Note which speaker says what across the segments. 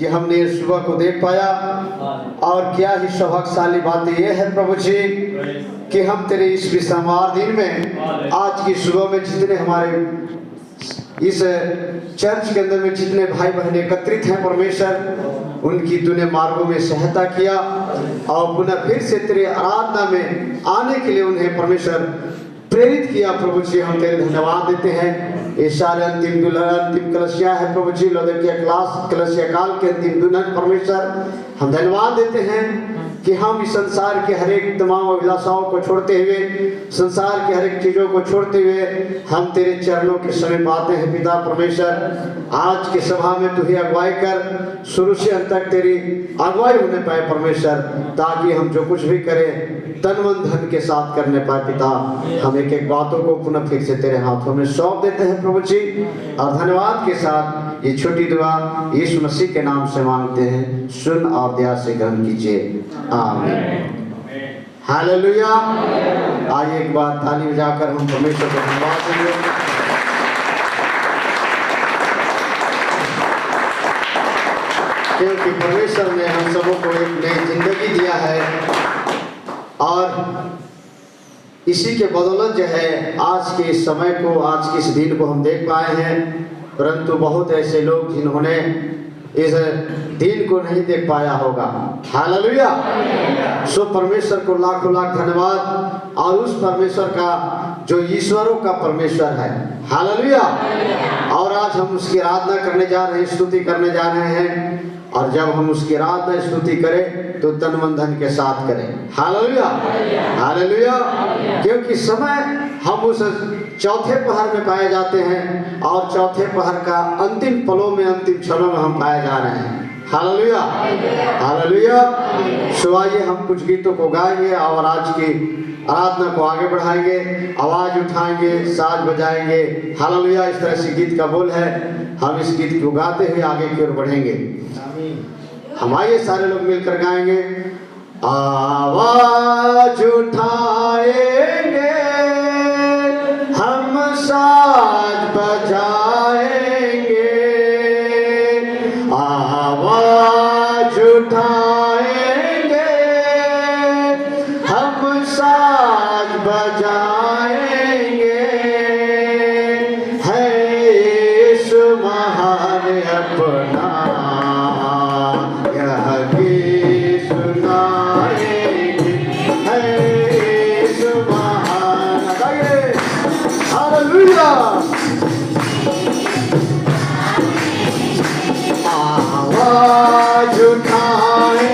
Speaker 1: कि हमने इस सुबह को देख पाया। और क्या ही सौभाग्यशाली बात यह है प्रभु जी कि हम तेरे इस विश्रामवार दिन में आज की सुबह में जितने हमारे इस चर्च के अंदर में जितने भाई बहन एकत्रित हैं परमेश्वर, उनकी तूने मार्गों में सहायता किया और पुनः फिर से तेरे आराधना में आने के लिए उन्हें परमेश्वर प्रेरित किया। प्रभु जी हम तेरे धन्यवाद देते हैं। ये सारे अंतिम दुल्हन अंतिम कलसिया है प्रभु जी, लौदकिया क्लास कलसिया काल के अंतिम दुल्हन परमेश्वर, हम धन्यवाद देते हैं कि हम इस संसार के हर एक तमाम अभिलाषाओं को छोड़ते हुए, संसार के हर एक चीजों को छोड़ते हुए हम तेरे चरणों के समीप आते हैं पिता परमेश्वर। आज के सभा में तू ही अगुवाई कर, शुरू से अंत तक तेरी अगुवाई होने पाए परमेश्वर, ताकि हम जो कुछ भी करें तन मन धन के साथ करने पाए पिता। हम एक एक बातों को पुनः फिर से तेरे हाथों में सौंप देते हैं प्रभु जी, और धन्यवाद के साथ ये छोटी दुआ यीशु मसीह के नाम से मांगते हैं, सुन और दया से ग्रहण कीजिए, आमीन। हालेलुया। आइए एक बार ताली बजाकर हम परमेश्वर को धन्यवाद देंगे। क्योंकि परमेश्वर ने हम सबों को एक नई जिंदगी दिया है और इसी के बदौलत जो है आज के इस समय को, आज के इस दिन को हम देख पाए हैं। परंतु बहुत ऐसे लोग जिन्होंने इस दिन को नहीं देख पाया होगा। हालेलुया। सो परमेश्वर को लाखों लाख धन्यवाद, और उस परमेश्वर का जो ईश्वरों का परमेश्वर है। हालेलुया। और आज हम उसकी आराधना करने जा रहे हैं, स्तुति करने जा रहे हैं, और जब हम उसकी आराधना स्तुति करें तो तन मन धन के साथ करें। हालेलुया। हालेलुया। क्योंकि समय हम उस चौथे पहर में पाए जाते हैं, और चौथे पहर का अंतिम पलों में, अंतिम क्षणों में हम पाए जा रहे हैं। हालेलुया। हालेलुया। सो आइए हम कुछ गीतों को गाएंगे और आज की आराधना को आगे बढ़ाएंगे, आवाज उठाएंगे, साज बजाएंगे। हालेलुया। इस तरह से गीत का बोल है, हम इस गीत को गाते हुए आगे की ओर बढ़ेंगे। हम आइए सारे लोग मिलकर गाएंगे। आवाज उठाएंगे, हम साज बजाएंगे, आवाज उठाएंगे, हम साज बजाएंगे। है यीशु महान अपना यह गीत सुनाएंगे, है यीशु महान। हालेलुया। आवाज उठाए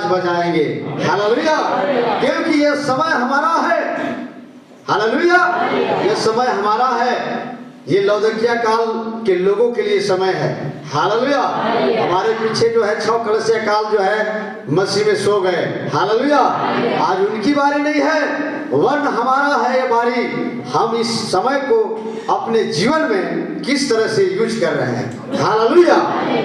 Speaker 1: बजाएंगे। हालेलुया, क्योंकि ये समय हमारा है। हालेलुया, ये समय हमारा है। ये लौदकिया काल के लोगों के लिए समय है। हालेलुया, हमारे पीछे जो है 6 कलसिया काल जो है मसीह में सो गए। हालेलुया, आज उनकी बारी नहीं है, वरन हमारा है ये बारी। हम इस समय को अपने जीवन में किस तरह से यूज कर रहे हैं। हालेलुया,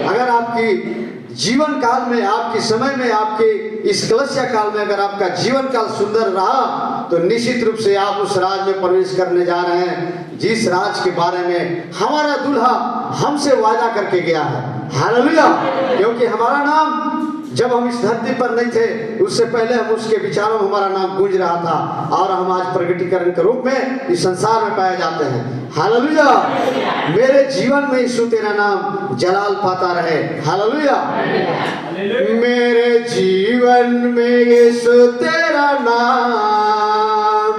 Speaker 1: अगर आपकी जीवन काल में, आपके समय में, आपके इस कलसिया काल में अगर आपका जीवन काल सुंदर रहा तो निश्चित रूप से आप उस राज में प्रवेश करने जा रहे हैं जिस राज के बारे में हमारा दूल्हा हमसे वादा करके गया है। हालेलुया, क्योंकि हमारा नाम जब हम इस धरती पर नहीं थे उससे पहले हम उसके विचारों में हमारा नाम गूंज रहा था और हम आज प्रकटीकरण के रूप में इस संसार में पाए जाते हैं। हालेलुया, मेरे जीवन में यीशु तेरा नाम जलाल पाता रहे। हालेलुया, मेरे जीवन में यीशु तेरा नाम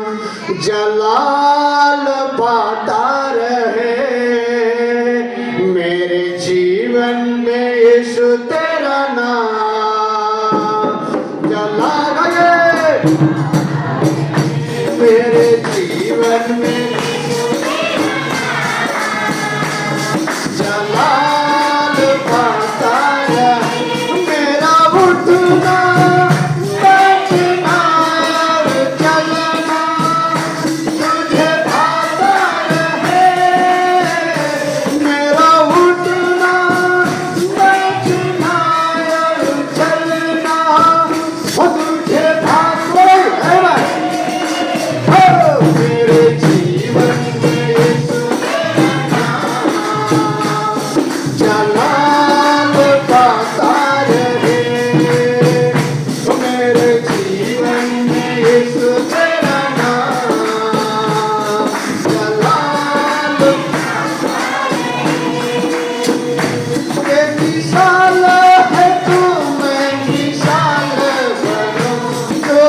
Speaker 1: जलाल पाता रहे। मेरे जीवन में यीशु तेरा नाम जला गए। मेरे जीवन में जलाल पाता रहे। मेरा उठना बैठना चलना तुझे भाता रहे। मेरा उठना बैठना चलना तुझे भाता रहे। मेरे जीवन में यीशु जलाल पाता रहे। मेरे जीवन में यीशु तेरा नाम जलाल के मिसाल है तू, मैं मिसाल बनूं। जो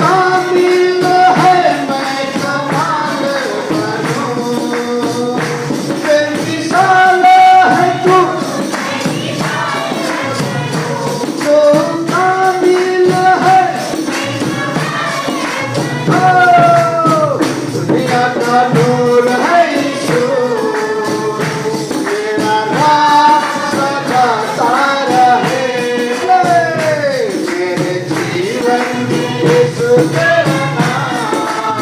Speaker 1: कामिल है मैं कमाल बनूं। के मिसाल है तू, जो कामिल है। दुनिया का नूर है यीशु, मेरा रास्ता बताता रहे। मेरे जीवन में यीशु तेरा नाम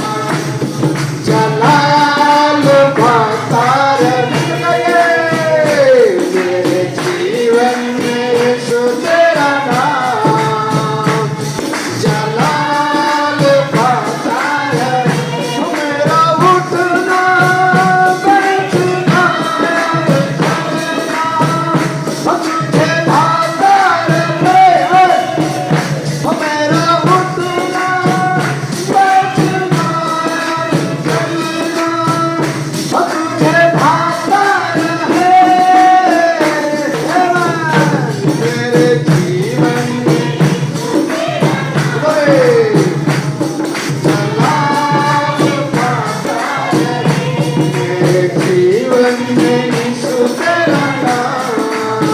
Speaker 1: जलाल पाता रहे। मेरे जीवन में यीशु तेरा नाम जलाल पाता रहे। मेरा उठना बैठना तुझे भाता रहे। मेरा उठना बैठना चलना तुझे भाता रहे। मेरे जीवन में जलाल पाता रहे। मेरे जीवन में यीशु तेरा नाम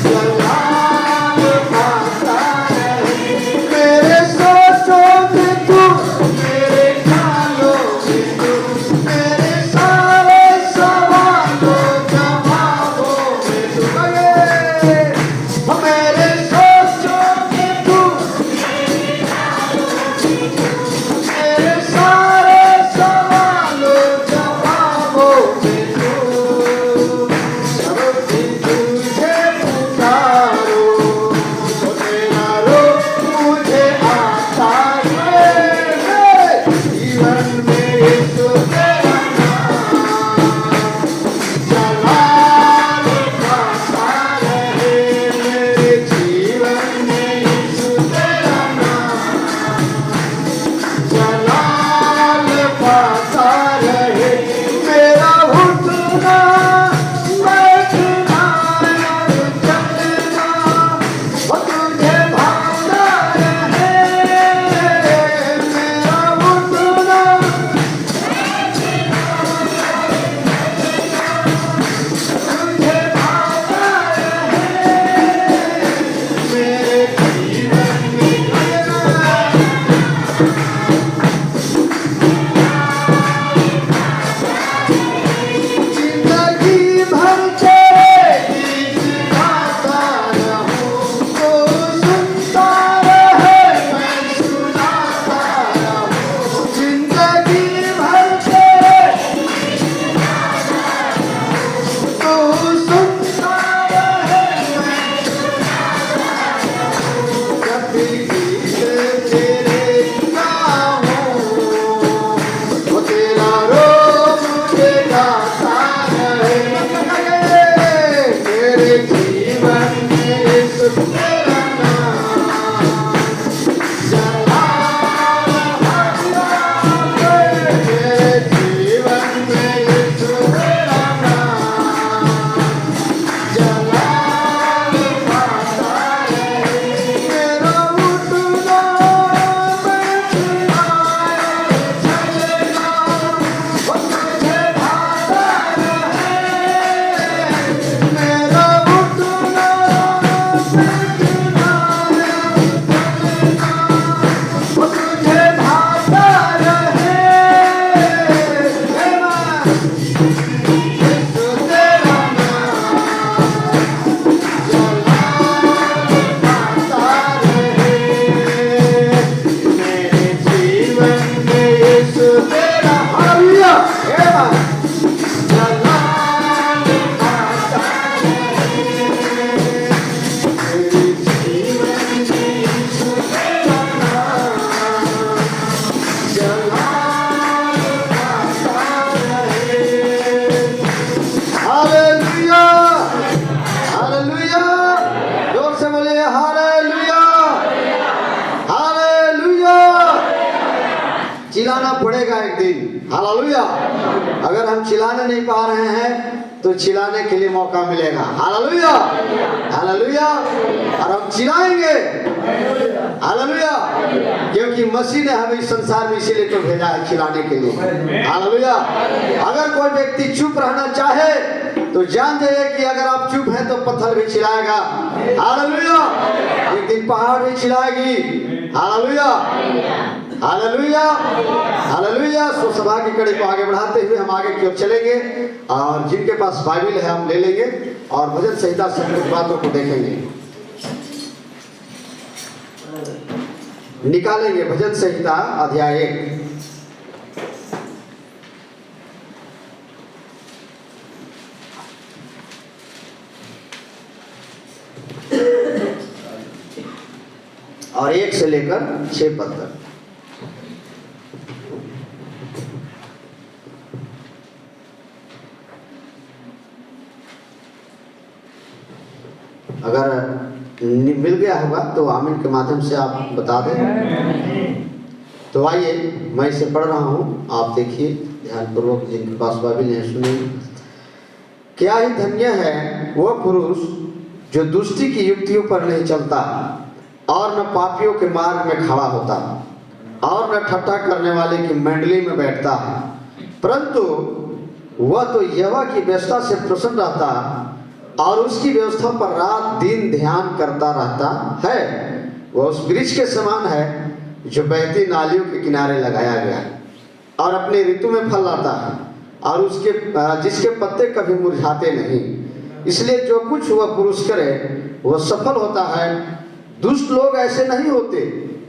Speaker 1: जलाल पाता रहे। मेरे सोचों में तू, मेरे ख्यालों में तू, मेरे सारे सवालों जवाबों में तू लगे। मेरे सोचों में तू, मेरे सारे सवालों जवाबों में तू एक दिन। हालेलुया। अगर हम चिल्लाने नहीं पा रहे हैं तो चिल्लाने के लिए मौका मिलेगा। Hallelujah, hallelujah. और हम चिल्लाएंगे। हालेलुया, क्योंकि मसीह ने हमें इस संसार में इसीलिए तो भेजा है, चिल्लाने के लिए। हालेलुया। अगर कोई व्यक्ति चुप रहना चाहे तो जान जाइए कि अगर आप चुप हैं तो पत्थर भी चिल्लाएगा। हालेलुया। एक दिन पहाड़ भी चिल्लाएगी। Hallelujah, hallelujah, hallelujah. सो सभा की कड़ी को आगे बढ़ाते हुए हम आगे की ओर चलेंगे और जिनके पास बाइबल है हम ले लेंगे और भजन संहिता से कुछ बातों को देखेंगे, निकालेंगे। भजन संहिता अध्याय 1। और 1 से लेकर 6 पद तक। अगर मिल गया होगा तो आमीन के माध्यम से आप बता दें। तो आइए मैं इसे पढ़ रहा हूँ, आप देखिए ध्यानपूर्वक, जिनके पास बाइबल है सुनिए। क्या ही धन्य है वह पुरुष जो दुष्टि की युक्तियों पर नहीं चलता और न पापियों के मार्ग में खड़ा होता और न ठट्ठा करने वाले की मंडली में बैठता है, परंतु वह तो यहोवा की व्यवस्था से प्रसन्न रहता और उसकी व्यवस्था पर रात दिन ध्यान करता रहता है। वह उस वृक्ष के समान है जो बहती नालियों के किनारे लगाया गया है और अपने ऋतु में फल लाता है और उसके जिसके पत्ते कभी मुरझाते नहीं। इसलिए जो कुछ वह पुरुष करे वह सफल होता है। दुष्ट लोग ऐसे नहीं होते,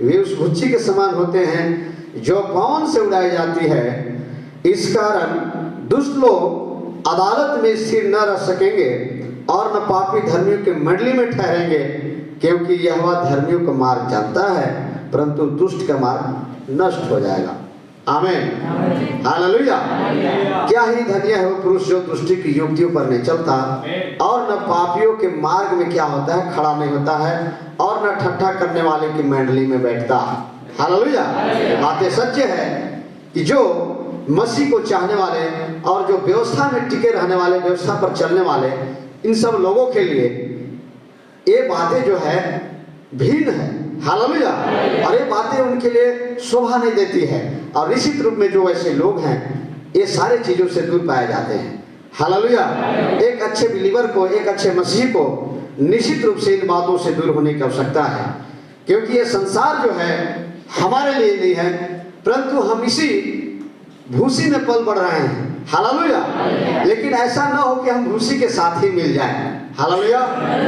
Speaker 1: वे उस भुच्ची के समान होते हैं जो पवन से उड़ाई जाती है। इस कारण दुष्ट लोग अदालत में स्थिर न रह सकेंगे और न पापी धर्मियों के मंडली में ठहरेंगे, क्योंकि यहोवा धर्मियों का मार्ग जानता है परंतु दुष्ट का मार्ग नष्ट हो जाएगा। आमीन, हालेलुया। क्या ही धन्य है वो पुरुष जो दुष्टि की युक्तियों पर नहीं चलता और न पापियों के मार्ग में क्या होता है, खड़ा नहीं होता है और न ठट्ठा करने वाले की मंडली में बैठता है। हालेलुया। बातें सच्चे है कि जो मसीह को चाहने वाले और जो व्यवस्था में टिके रहने वाले, व्यवस्था पर चलने वाले, इन सब लोगों के लिए ये बातें जो है भिन्न है। हालेलुया। और ये बातें उनके लिए शोभा नहीं देती है और निश्चित रूप में जो ऐसे लोग हैं ये सारे चीजों से दूर पाए जाते हैं। हालेलुया। एक अच्छे बिलीवर को, एक अच्छे मसीह को निश्चित रूप से इन बातों से दूर होने की आवश्यकता है, क्योंकि ये संसार जो है हमारे लिए नहीं है, परंतु हम इसी भूसी में पल बढ़ रहे हैं। हालेलुया। लेकिन ऐसा ना हो कि हम भूसी के साथ ही मिल जाएं। हालेलुया।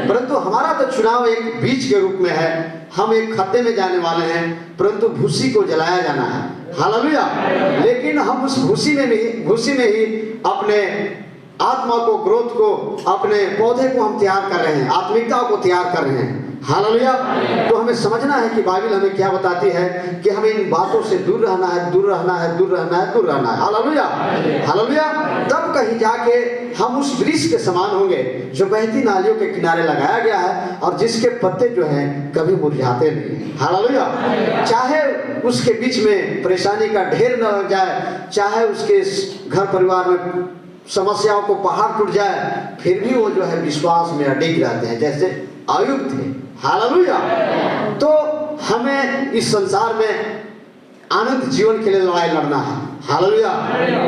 Speaker 1: परंतु हमारा तो चुनाव एक बीज के रूप में है, हम एक खत्ते में जाने वाले हैं, परंतु भूसी को जलाया जाना है। हालेलुया। लेकिन हम उस भूसी में ही अपने आत्मा को, ग्रोथ को, अपने पौधे को हम तैयार कर रहे हैं, आत्मिकता को तैयार कर रहे हैं। हालेलुया। तो हमें समझना है कि बाइबल हमें क्या बताती है कि हमें इन बातों से दूर रहना है, दूर रहना है, दूर रहना है, दूर रहना है। Hallelujah, hallelujah. तब कहीं जाके हम उस वृक्ष के समान होंगे जो बहती नालियों के किनारे लगाया गया है और जिसके पत्ते जो हैं कभी मुरझाते नहीं। हालेलुया। चाहे उसके बीच में परेशानी का ढेर न लग जाए, चाहे उसके घर परिवार में समस्याओं को पहाड़ टूट जाए, फिर भी वो जो है विश्वास में अडिग रहते हैं, जैसे आयुब थे। हालेलुया। तो हमें इस संसार में आनंद जीवन के लिए लड़ाई लड़ना है। हालेलुया।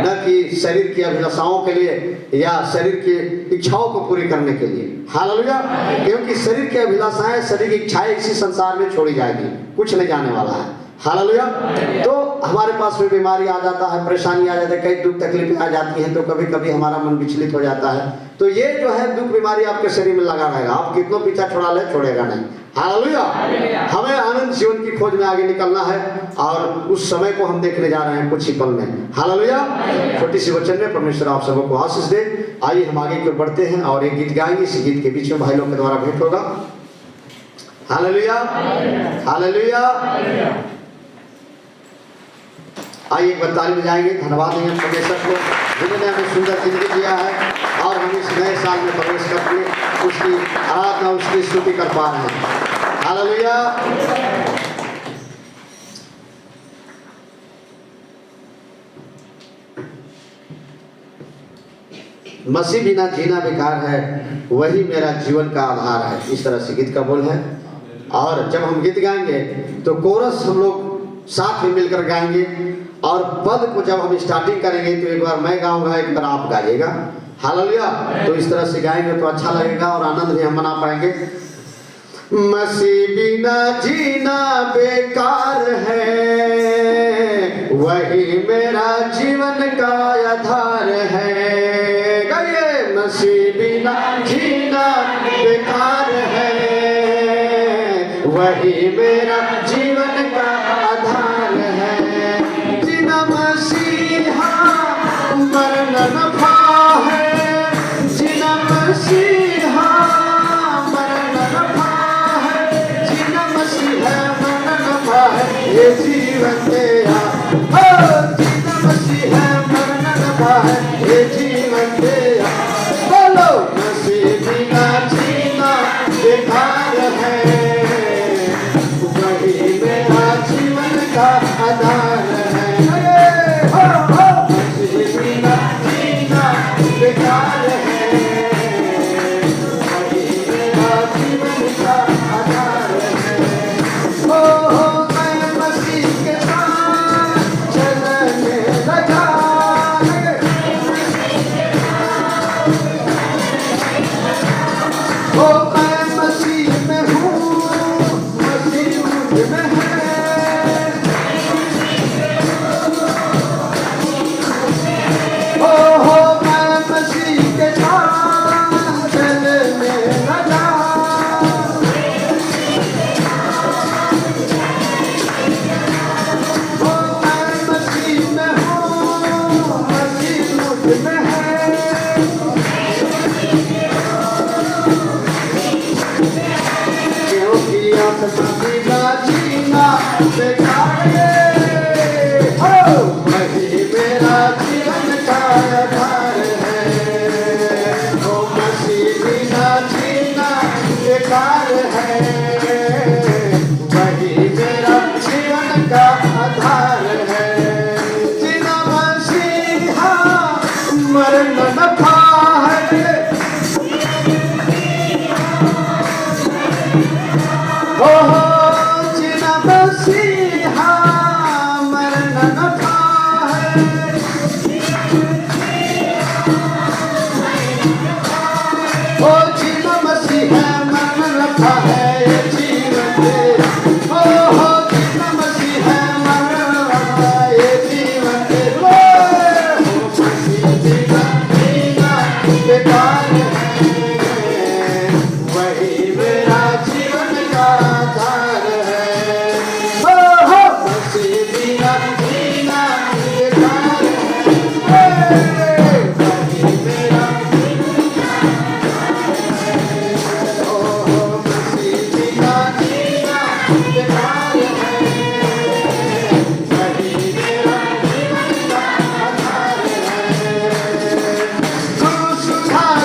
Speaker 1: न कि शरीर की अभिलाषाओं के लिए या शरीर की इच्छाओं को पूरी करने के लिए। हालेलुया। क्योंकि शरीर की अभिलाषाएं, शरीर की इच्छाएं इसी संसार में छोड़ी जाएगी, कुछ नहीं जाने वाला है। हालेलुया। तो हमारे पास में बीमारी आ जाता है, परेशानी आ जाती है, कई दुख तकलीफें आ जाती हैं, तो कभी कभी हमारा मन विचलित हो जाता है। तो ये जो है दुख बीमारी आपके शरीर में लगा रहेगा, आप कितना पीछा छुड़ा ले, छोड़ेगा नहीं। हालेलुया। हमें आनंद जीवन की खोज में आगे निकलना है और उस समय को हम देखने जा रहे हैं कुछ ही पल में। हालेलुया। छोटी सी वचन में परमेश्वर आप सबों को आशीष दे। आइए हम आगे की ओर बढ़ते हैं और एक गीत गाएंगे। इस गीत के बीच में भाई लोग के द्वारा भेंट होगा। Hallelujah, hallelujah. आइए एक बार ताली बजाएंगे। धन्यवाद देंगे परमेश्वर को जिन्होंने हमें सुंदर जिंदगी दिया है और हम इस नए साल में प्रवेश करके उसकी आराधना, उसकी स्तुति कर पा रहे हैं। हालेलुया। मसीह बिना जीना बेकार है, वही मेरा जीवन का आधार है। इस तरह से गीत का बोल है। और जब हम गीत गाएंगे तो कोरस हम लोग साथ में मिलकर गाएंगे, और पद को जब हम स्टार्टिंग करेंगे तो एक बार मैं गाऊंगा, एक बार आप गाइएगा। हालेलुया। तो इस तरह से गाएंगे तो अच्छा लगेगा और आनंद भी हम मना पाएंगे। मसीह बिना जीना बेकार है, वही मेरा जीवन का आधार है। गाइए, मसीह बिना जीना बेकार है, वही मेरा जीवन का आधार है। जीना मसीहा मरना नफा है, जीना मसीहा मरना नफा है, जीना मसीहा मरना नफा है, ये जीवन तेरा। जीना मसीहा मरना नफा है, ये जीवन तेरा। बोलो, मसीह बिना जीना बेकार है, वही मेरा जीवन का आधार है। मसीह बिना जीना बेकार है, वही मेरा जीवन का आधार है। मैं मसीह के साथ चलने लगा, मैं मसीह में हूँ, मसीह मुझ में है। मैं मसीह के साथ चलने लगा, मैं मसीह में हूँ, मसीह मुझ में है। क्योंकि आत्मा बिना जीना बेकार है, वही मेरा जीवन का आधार है। मसीह बिना जीना बेकार है, वही मेरा जीवन का आधार है। जीना मसीहा मरना नफा है, जीना मसीहा मरना नफा है, जीना मसीहा मरना नफा है, ये जीवन तेरा। जीना मसीहा मरना नफा है, ये जीवन तेरा। मसीह बिना जीना बेकार है, वही मेरा जीवन का आधार है। मसीह बिना जीना बेकार है, वही मेरा। मसीह बिना जीना बेकार है, वही मेरा जीवन का आधार है। तू सुधार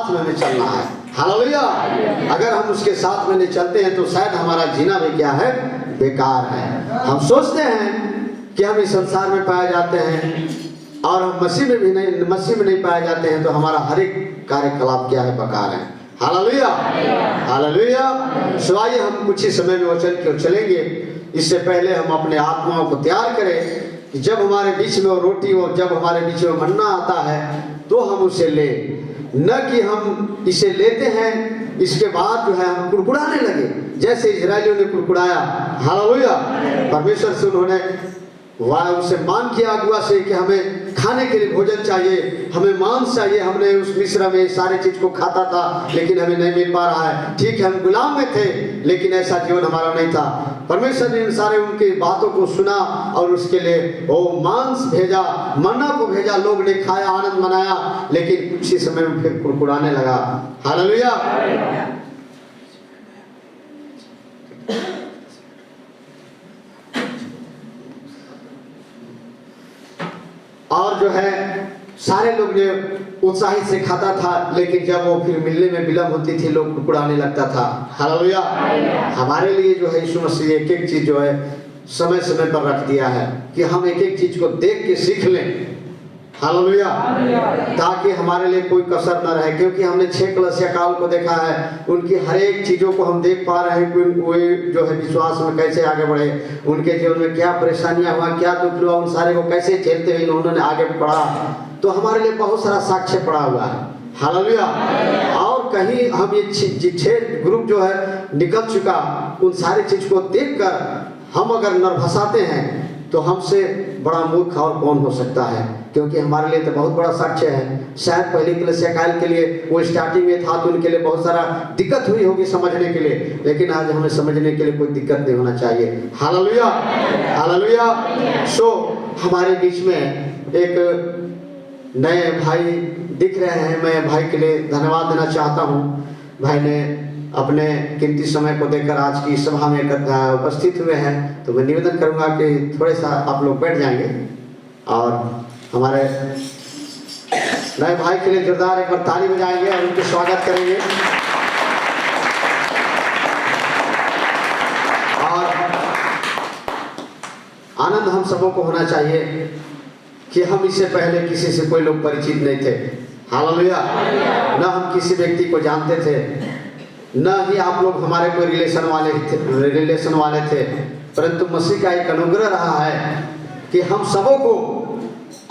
Speaker 1: साथ में चलना है। हालेलुया। अगर हम उसके साथ में नहीं चलते हैं तो शायद हमारा जीना भी क्या है, बेकार है। हम सोचते हैं कि हम इस संसार में पाए जाते हैं और हम मसीह में नहीं पाए जाते हैं, तो हमारा हर एक कार्यकलाप क्या है, बेकार है। Hallelujah, hallelujah. सो आइए हम कुछ ही समय में वचन की ओर चलेंगे। इससे पहले हम अपने आत्माओं को तैयार करें कि जब हमारे बीच में वो रोटी हो, जब हमारे बीच में मन्ना आता है तो हम उसे ले, न कि हम इसे लेते हैं इसके बाद जो है हम कुड़कुड़ाने लगे जैसे इजरायलियों ने कुड़कुड़ाया। हालेलुया। परमेश्वर से उन्होंने उसे मांग किया अगुआ से कि हमें खाने के लिए भोजन चाहिए, हमें मांस चाहिए। हमने उस मिस्र में सारे चीज को खाता था लेकिन हमें नहीं मिल पा रहा है। ठीक है, हम गुलाम में थे लेकिन ऐसा जीवन हमारा नहीं था। परमेश्वर ने इन सारे उनकी बातों को सुना और उसके लिए वो मांस भेजा, मन्ना को भेजा। लोग ने खाया, आनंद मनाया, लेकिन कुछ ही समय में फिर कुड़कुड़ाने लगा। हालेलुया। और जो है सारे लोग ने उत्साहित से खाता था, लेकिन जब वो फिर मिलने में विलम्ब होती थी लोग कुड़कुड़ाने लगता था। हालेलुया। हमारे लिए जो है यीशु मसीह एक एक चीज जो है समय समय पर रख दिया है कि हम एक एक चीज को देख के सीख लें। हालेलुया। ताकि हमारे लिए कोई कसर न रहे, क्योंकि हमने 6 कलीसिया काल को देखा है, उनकी हर एक चीजों को हम देख पा रहे हैं कि वे जो है विश्वास में कैसे आगे बढ़े, उनके जीवन में क्या परेशानियां हुआ, क्या दुख हुआ, उन सारे को कैसे झेलते हुए उन्होंने आगे बढ़ा। तो हमारे लिए बहुत सारा साक्ष्य पड़ा हुआ है। हालेलुया। और कहीं हम ये 6 ग्रुप जो है निकल चुका, उन सारी चीज को देखकर हम अगर नरभसाते हैं तो हमसे बड़ा मूर्ख और कौन हो सकता है, क्योंकि हमारे लिए तो बहुत बड़ा साक्ष्य है। शायद पहली कलीसिया काल के लिए वो स्टार्टिंग में था तो उनके लिए बहुत सारा दिक्कत हुई होगी समझने के लिए, लेकिन आज हमें समझने के लिए कोई दिक्कत नहीं होना चाहिए। Hallelujah, hallelujah. सो हमारे बीच में एक नए भाई दिख रहे हैं। मैं भाई के लिए धन्यवाद देना चाहता हूँ। भाई ने अपने कीमती समय को देकर आज की सभा में उपस्थित हुए हैं, तो मैं निवेदन करूंगा कि थोड़े सा आप लोग बैठ जाएंगे और हमारे नए भाई के लिए जोरदार एक बार ताली बजाएंगे और उनके स्वागत करेंगे। और आनंद हम सबों को होना चाहिए कि हम इससे पहले किसी से कोई लोग परिचित नहीं थे। हालेलुया। न हम किसी व्यक्ति को जानते थे, न ही आप लोग हमारे कोई रिलेशन वाले थे, परंतु मसीह का एक अनुग्रह रहा है कि हम सबों को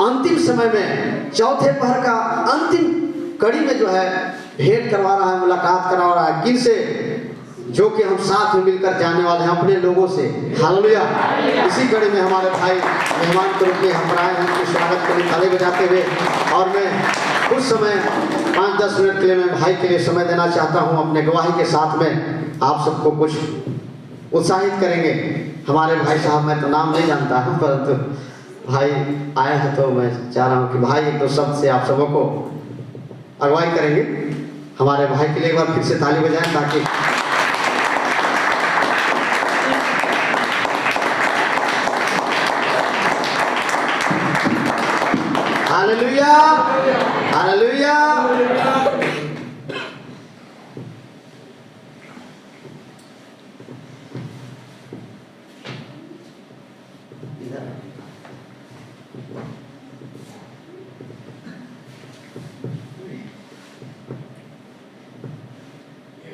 Speaker 1: अंतिम समय में चौथे पहर का अंतिम कड़ी में जो है भेंट करवा रहा है, मुलाकात करवा रहा है। किनसे? जो कि हम साथ में मिलकर जाने वाले हैं, अपने लोगों से। हालेलुया। इसी कड़ी में हमारे भाई मेहमान के रूप में हम आए हैं, उनके स्वागत के लिए ताली बजाते हुए। और मैं कुछ समय 5-10 मिनट के लिए मैं भाई के लिए समय देना चाहता हूं। अपने गवाही के साथ में आप सबको कुछ उत्साहित करेंगे। हमारे भाई साहब, मैं तो नाम नहीं जानता हूं, परंतु भाई आए हैं तो मैं चाह रहा हूं कि भाई एक दो शब्द से आप सबों को अगुवाई करेंगे। हमारे भाई के लिए एक बार फिर से ताली बजाएं ताकि हालेलुया, हालेलुया।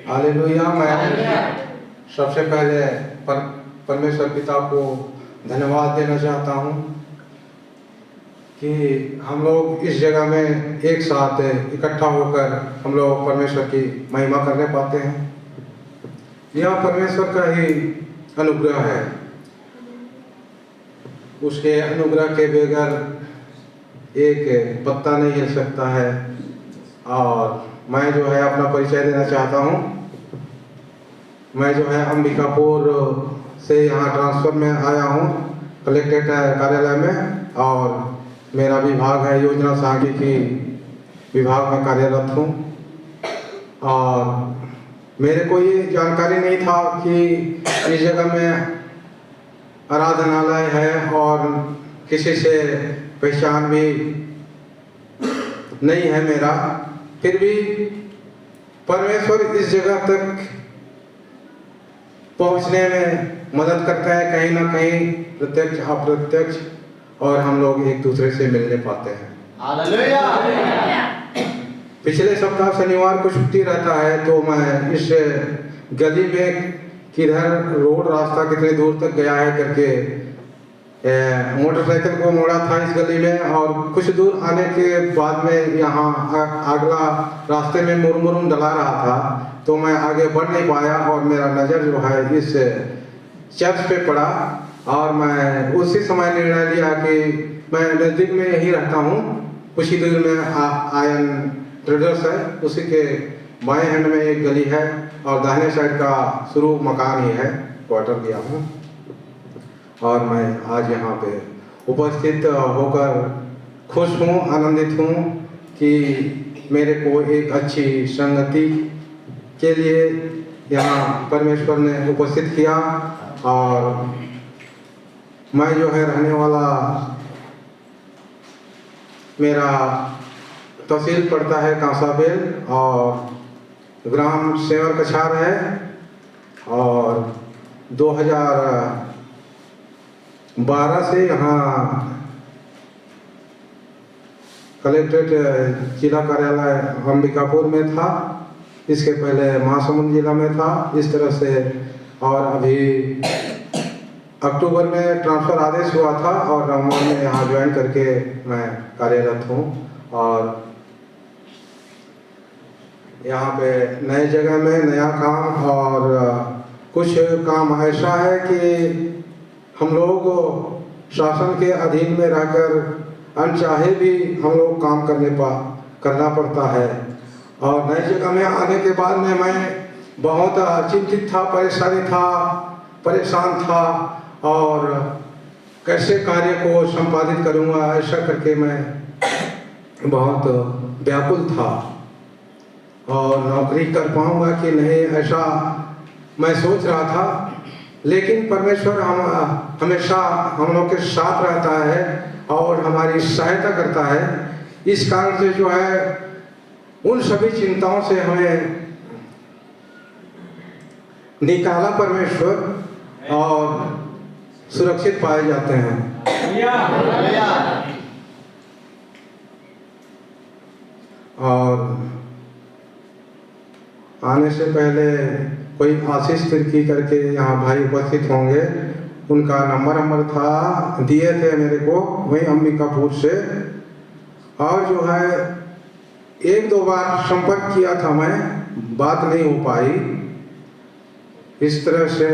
Speaker 2: हालेलुया। मैं सबसे पहले परमेश्वर पिता को धन्यवाद देना चाहता हूँ कि हम लोग इस जगह में एक साथ इकट्ठा होकर हम लोग परमेश्वर की महिमा करने पाते हैं। यह परमेश्वर का ही अनुग्रह है। उसके अनुग्रह के बगैर एक पत्ता नहीं हिल सकता है। और मैं जो है अपना परिचय देना चाहता हूँ। मैं जो है अंबिकापुर से यहाँ ट्रांसफर में आया हूँ कलेक्ट्रेट कार्यालय में, और मेरा विभाग है योजना सांख्यिकी विभाग में कार्यरत हूँ। और मेरे को ये जानकारी नहीं था कि इस जगह में आराधनालय है और किसी से पहचान भी नहीं है मेरा। फिर भी परमेश्वर इस जगह तक पहुंचने में मदद करता है, कहीं ना कहीं प्रत्यक्ष अप्रत्यक्ष, और हम लोग एक दूसरे से मिलने पाते हैं।
Speaker 1: हालेलुया।
Speaker 2: पिछले सप्ताह शनिवार को छुट्टी रहता है, तो मैं इस गली में किधर रोड रास्ता कितने दूर तक गया है करके मोटरसाइकिल को मोड़ा था इस गली में, और कुछ दूर आने के बाद में यहाँ अगला रास्ते में मुरमुरम डला रहा था, तो मैं आगे बढ़ नहीं पाया और मेरा नज़र जो है इस चर्च पे पड़ा, और मैं उसी समय निर्णय लिया कि मैं नज़दीक में यही रहता हूँ, कुछ ही दूर में आयन ट्रेडर्स है, उसी के बाएं हैंड में एक गली है और दाहिने साइड का शुरू मकान ही है, क्वार्टर दिया हूँ। और मैं आज यहाँ पे उपस्थित होकर खुश हूँ, आनंदित हूँ कि मेरे को एक अच्छी संगति के लिए यहाँ परमेश्वर ने उपस्थित किया। और मैं जो है रहने वाला, मेरा तहसील पड़ता है कांसाबेल और ग्राम सेवर कछार है, और 2012 से यहाँ कलेक्ट्रेट जिला कार्यालय अंबिकापुर में था, इसके पहले महासमुंद जिला में था, इस तरह से। और अभी अक्टूबर में ट्रांसफ़र आदेश हुआ था और नवंबर में यहाँ ज्वाइन करके मैं कार्यरत हूँ। और यहाँ पे नए जगह में नया काम, और कुछ काम ऐसा है कि हम लोग शासन के अधीन में रहकर अनचाहे भी हम लोग काम करना पड़ता है। और नई जगह में आने के बाद में मैं बहुत चिंतित था, परेशान था, और कैसे कार्य को संपादित करूँगा ऐसा करके मैं बहुत व्याकुल था, और नौकरी कर पाऊँगा कि नहीं ऐसा मैं सोच रहा था। लेकिन परमेश्वर हमेशा हम लोग के साथ रहता है और हमारी सहायता करता है। इस कारण से जो है उन सभी चिंताओं से हमें निकाला परमेश्वर, और सुरक्षित पाए जाते हैं। और आने से पहले कोई आशीष तिर्की करके यहाँ भाई उपस्थित होंगे, उनका नंबर था, दिए थे मेरे को, वही अंबिकापुर से। और जो है 1-2 बार संपर्क किया था मैं, बात नहीं हो पाई। इस तरह से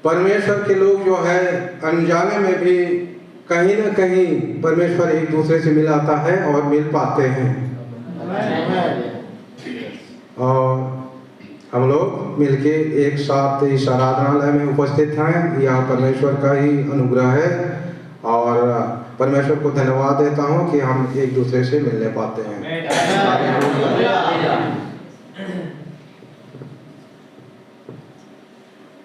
Speaker 2: परमेश्वर के लोग जो है अनजाने में भी कहीं ना कहीं परमेश्वर एक दूसरे से मिलाता है और मिल पाते हैं। और हम लोग मिलके एक साथ इस आराधनालय में उपस्थित हैं, यह परमेश्वर का ही अनुग्रह है। और परमेश्वर को धन्यवाद देता हूं कि हम एक दूसरे से मिलने पाते हैं।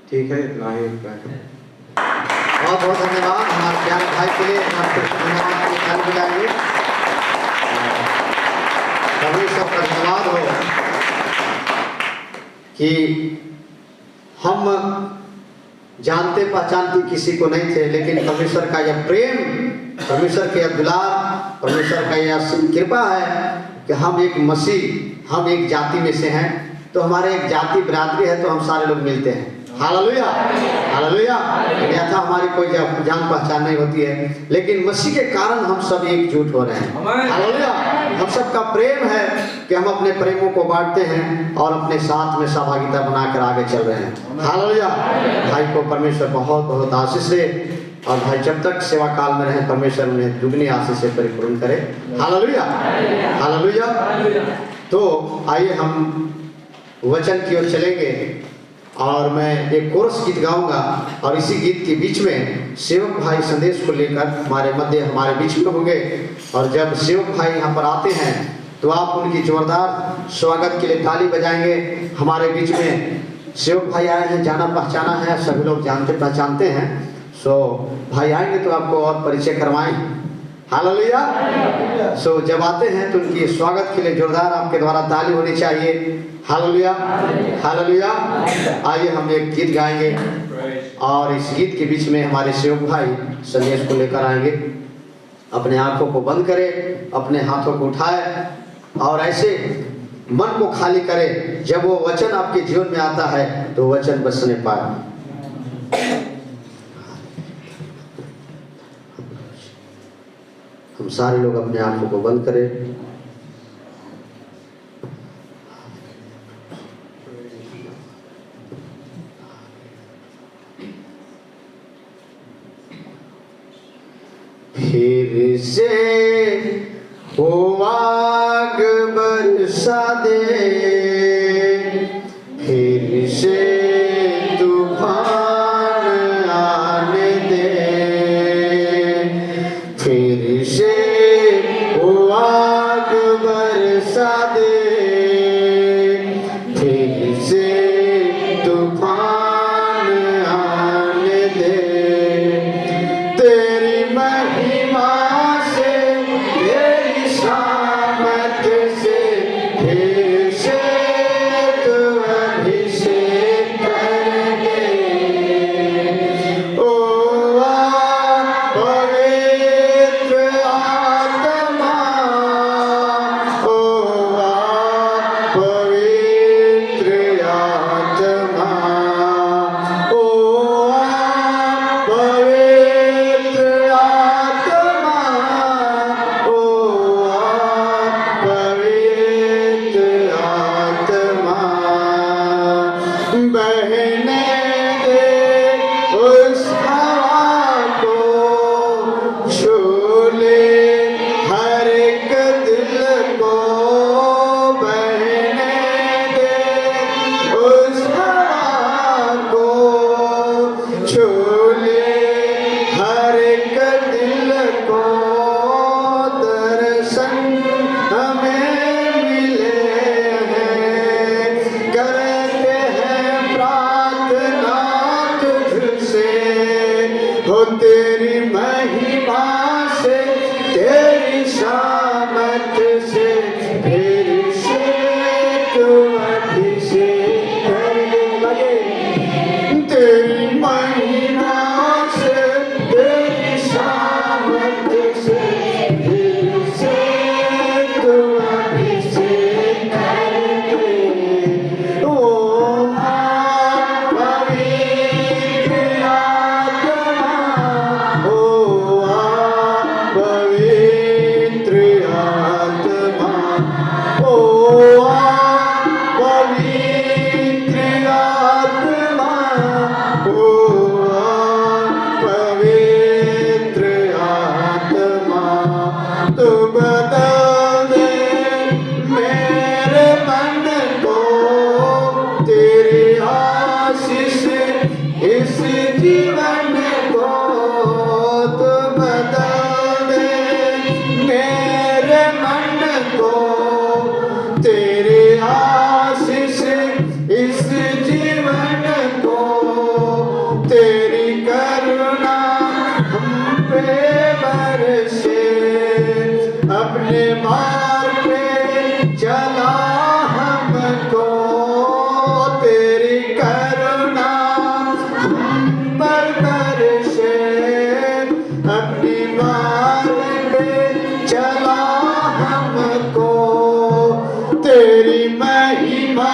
Speaker 2: ठीक है, इतना ही।
Speaker 1: बहुत बहुत धन्यवाद हमारे प्यारे भाई के लिए, धन्यवाद मिलाएंगे। परमेश्वर का धन्यवाद हो कि हम जानते पहचानते किसी को नहीं थे, लेकिन परमेश्वर का यह प्रेम, परमेश्वर के यह दुलार, परमेश्वर का यह कृपा है कि हम एक मसीह, हम एक जाति में से हैं, तो हमारे एक जाति बिरादरी है, तो हम सारे लोग मिलते हैं। Hallelujah, hallelujah. अन्यथा हमारी कोई जान पहचान नहीं होती है, लेकिन मसीह के कारण हम सब एकजुट हो रहे हैं। हालेलुया। हम सबका प्रेम है कि हम अपने प्रेमों को बांटते हैं और अपने साथ में सहभागिता बनाकर आगे चल रहे हैं। हालेलुया। भाई को परमेश्वर बहुत बहुत आशीष दे, और भाई जब तक सेवा काल में रहे परमेश्वर उन्हें दुगनी आशीष से परिपूर्ण करे। Hallelujah, hallelujah. तो आइए हम वचन की ओर चलेंगे, और मैं एक कोरस गीत गाऊंगा, और इसी गीत के बीच में सेवक भाई संदेश को लेकर हमारे मध्य हमारे बीच में होंगे। और जब सेवक भाई यहाँ पर आते हैं तो आप उनकी जोरदार स्वागत के लिए ताली बजाएंगे। हमारे बीच में सेवक भाई आए हैं, जाना पहचाना है, सभी लोग जानते पहचानते हैं। सो भाई आएंगे तो आपको और परिचय करवाएं। हालेलुया। सो जब आते हैं तो उनकी स्वागत के लिए जोरदार आपके द्वारा ताली होनी चाहिए। Hallelujah, hallelujah. आइए हम एक गीत गाएंगे और इस गीत के बीच में हमारे सेवक भाई संदेश को लेकर आएंगे। अपने आंखों को बंद करें, अपने हाथों को उठाए और ऐसे मन को खाली करें। जब वो वचन आपके जीवन में आता है तो वचन बसने पाए। हम सारे लोग अपने आंखों को बंद करें। फिर से वो आग बरसा दे, फिर से तूफान आने दे, फिर से वो आग बरसा दे, फिर से तूफान आने दे। तेरी महिमा से, तेरी सामर्थ से, फिर से तू अभिषेक कर दे। ओ पवित्र आत्मा, ओ पवित्र आत्मा, ओ पवित्र आत्मा, ओ पवित्र आत्मा, बहने दे उस हवा को, छू ले हर एक दिल को, बहने दे उस हवा को, छू ले हर एक दिल को। दर्शन हमें मिले हैं, करते हैं प्रार्थना तुझसे। हो तेरी महिमा से, तेरी सामर्थ से, फिर से तू अभिषेक कर दे। तेरी महिमा से, तेरी सामर्थ से, फिर से तू अभिषेक कर दे। ओ पवित्र आत्मा, ओ पवित्र आत्मा, ओ पवित्र आत्मा, ओ पवित्र आत्मा, तू बदल दे मेरे मन को, तेरी आशीष इस जीवन को। तू बदल दे मेरे मन को, तेरी आशीष इस जीवन को। तेरी करुणा हम पे बरसे, अपने मार्ग पे चला हमको। तेरी करुणा हम पर बरसे, अपनी मार्ग पे चला हमको। तेरी महिमा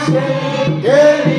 Speaker 1: से, तेरी